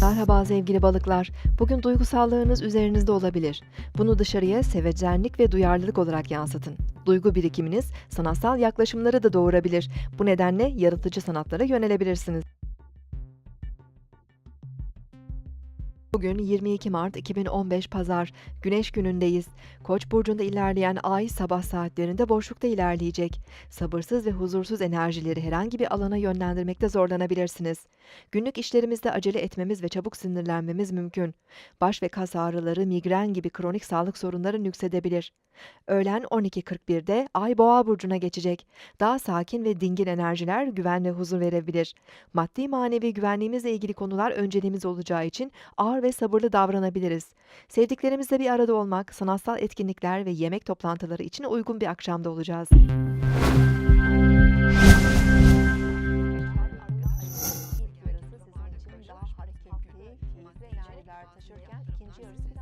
Merhaba sevgili balıklar. Bugün duygusallığınız üzerinizde olabilir. Bunu dışarıya sevecenlik ve duyarlılık olarak yansıtın. Duygu birikiminiz sanatsal yaklaşımları da doğurabilir. Bu nedenle yaratıcı sanatlara yönelebilirsiniz. Bugün 22 Mart 2015 Pazar, Güneş günündeyiz. Koç burcunda ilerleyen ay sabah saatlerinde boşlukta ilerleyecek. Sabırsız ve huzursuz enerjileri herhangi bir alana yönlendirmekte zorlanabilirsiniz. Günlük işlerimizde acele etmemiz ve çabuk sinirlenmemiz mümkün. Baş ve kas ağrıları, migren gibi kronik sağlık sorunları nüksedebilir. Öğlen 12.41'de Ay Boğa burcuna geçecek. Daha sakin ve dingin enerjiler güven ve huzur verebilir. Maddi manevi güvenliğimizle ilgili konular önceliğimiz olacağı için ağır ve sabırlı davranabiliriz. Sevdiklerimizle bir arada olmak, sanatsal etkinlikler ve yemek toplantıları için uygun bir akşamda olacağız. İlk yarısı sizin için daha hareketli, keyifli enerjiler taşırken ikinci yarısı